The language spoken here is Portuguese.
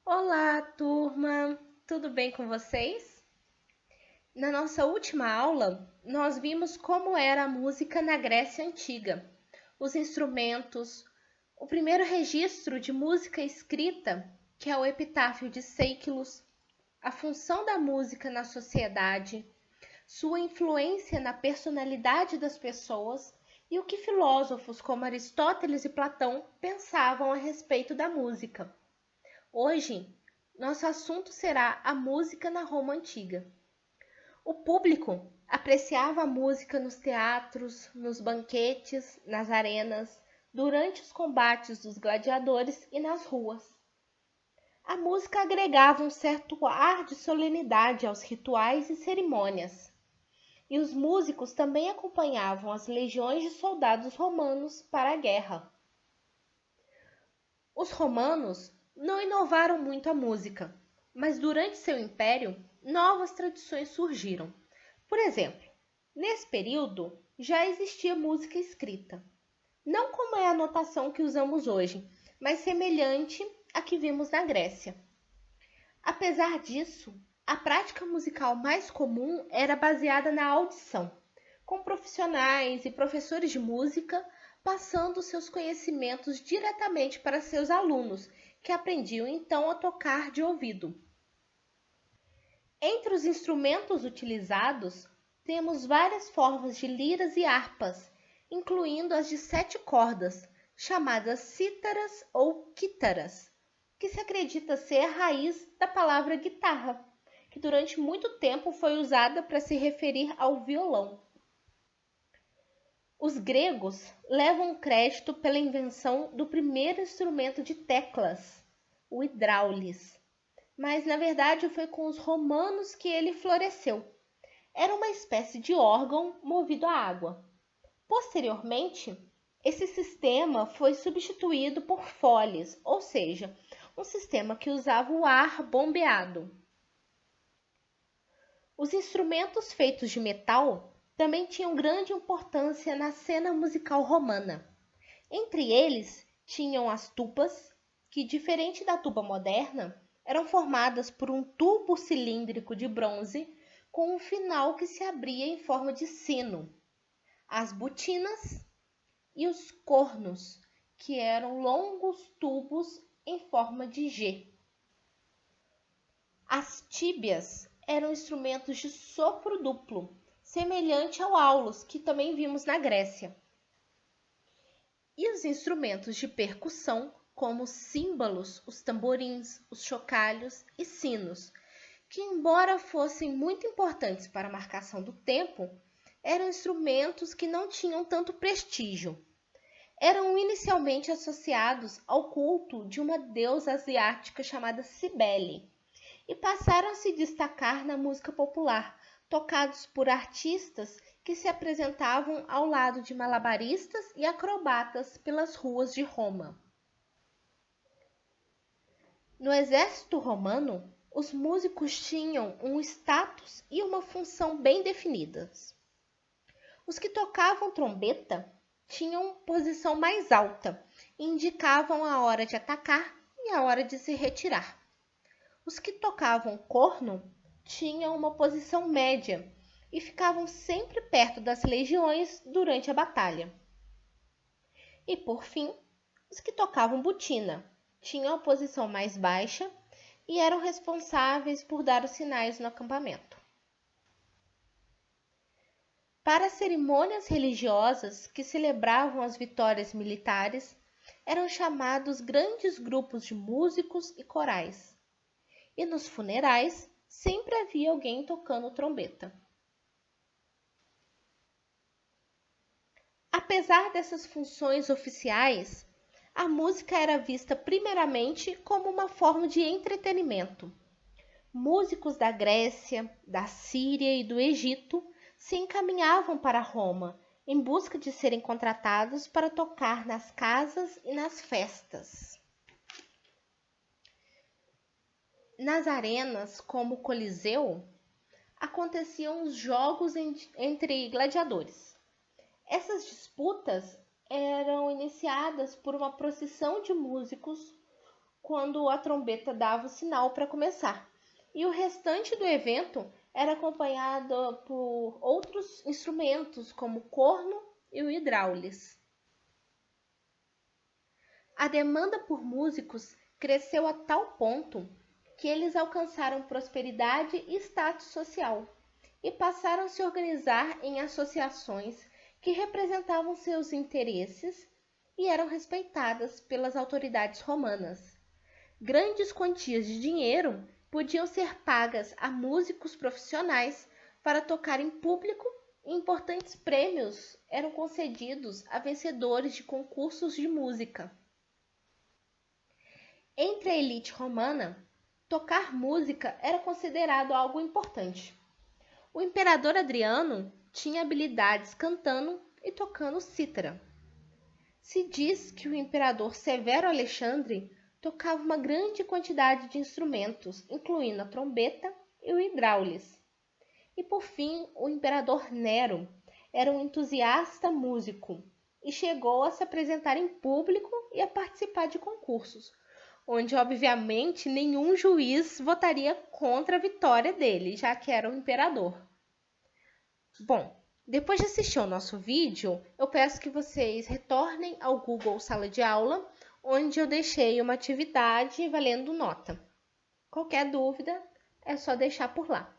Olá, turma! Tudo bem com vocês? Na nossa última aula, nós vimos como era a música na Grécia Antiga, os instrumentos, o primeiro registro de música escrita, que é o Epitáfio de Céiquilos, a função da música na sociedade, sua influência na personalidade das pessoas e o que filósofos como Aristóteles e Platão pensavam a respeito da música. Hoje, nosso assunto será a música na Roma Antiga. O público apreciava a música nos teatros, nos banquetes, nas arenas, durante os combates dos gladiadores e nas ruas. A música agregava um certo ar de solenidade aos rituais e cerimônias. E os músicos também acompanhavam as legiões de soldados romanos para a guerra. Os romanos não inovaram muito a música, mas durante seu império, novas tradições surgiram. Por exemplo, nesse período já existia música escrita, não como é a notação que usamos hoje, mas semelhante à que vimos na Grécia. Apesar disso, a prática musical mais comum era baseada na audição, com profissionais e professores de música passando seus conhecimentos diretamente para seus alunos, que aprendiam então a tocar de ouvido. Entre os instrumentos utilizados, temos várias formas de liras e harpas, incluindo as de 7 cordas, chamadas cítaras ou quítaras, que se acredita ser a raiz da palavra guitarra, que durante muito tempo foi usada para se referir ao violão. Os gregos levam crédito pela invenção do primeiro instrumento de teclas, o hidráulis, mas na verdade foi com os romanos que ele floresceu. Era uma espécie de órgão movido a água. Posteriormente, esse sistema foi substituído por foles, ou seja, um sistema que usava o ar bombeado. Os instrumentos feitos de metal também tinham grande importância na cena musical romana. Entre eles, tinham as tubas, que, diferente da tuba moderna, eram formadas por um tubo cilíndrico de bronze com um final que se abria em forma de sino, as botinas e os cornos, que eram longos tubos em forma de G. As tíbias eram instrumentos de sopro duplo, semelhante ao aulos, que também vimos na Grécia. E os instrumentos de percussão, como os símbolos, os tamborins, os chocalhos e sinos, que, embora fossem muito importantes para a marcação do tempo, eram instrumentos que não tinham tanto prestígio. Eram inicialmente associados ao culto de uma deusa asiática chamada Cibele e passaram a se destacar na música popular, tocados por artistas que se apresentavam ao lado de malabaristas e acrobatas pelas ruas de Roma. No exército romano, os músicos tinham um status e uma função bem definidas. Os que tocavam trombeta tinham posição mais alta e indicavam a hora de atacar e a hora de se retirar. Os que tocavam corno tinham uma posição média e ficavam sempre perto das legiões durante a batalha. E, por fim, os que tocavam botina tinham a posição mais baixa e eram responsáveis por dar os sinais no acampamento. Para cerimônias religiosas que celebravam as vitórias militares, eram chamados grandes grupos de músicos e corais. E nos funerais, sempre havia alguém tocando trombeta. Apesar dessas funções oficiais, a música era vista primeiramente como uma forma de entretenimento. Músicos da Grécia, da Síria e do Egito se encaminhavam para Roma em busca de serem contratados para tocar nas casas e nas festas. Nas arenas, como o Coliseu, aconteciam os jogos entre gladiadores. Essas disputas eram iniciadas por uma procissão de músicos quando a trombeta dava o sinal para começar. E o restante do evento era acompanhado por outros instrumentos, como o corno e o hidráulis. A demanda por músicos cresceu a tal ponto que eles alcançaram prosperidade e status social e passaram a se organizar em associações que representavam seus interesses e eram respeitadas pelas autoridades romanas. Grandes quantias de dinheiro podiam ser pagas a músicos profissionais para tocar em público e importantes prêmios eram concedidos a vencedores de concursos de música. Entre a elite romana, tocar música era considerado algo importante. O imperador Adriano tinha habilidades cantando e tocando cítara. Se diz que o imperador Severo Alexandre tocava uma grande quantidade de instrumentos, incluindo a trombeta e o hidráulis. E por fim, o imperador Nero era um entusiasta músico e chegou a se apresentar em público e a participar de concursos, onde obviamente nenhum juiz votaria contra a vitória dele, já que era o imperador. Bom, depois de assistir ao nosso vídeo, eu peço que vocês retornem ao Google Sala de Aula, onde eu deixei uma atividade valendo nota. Qualquer dúvida, é só deixar por lá.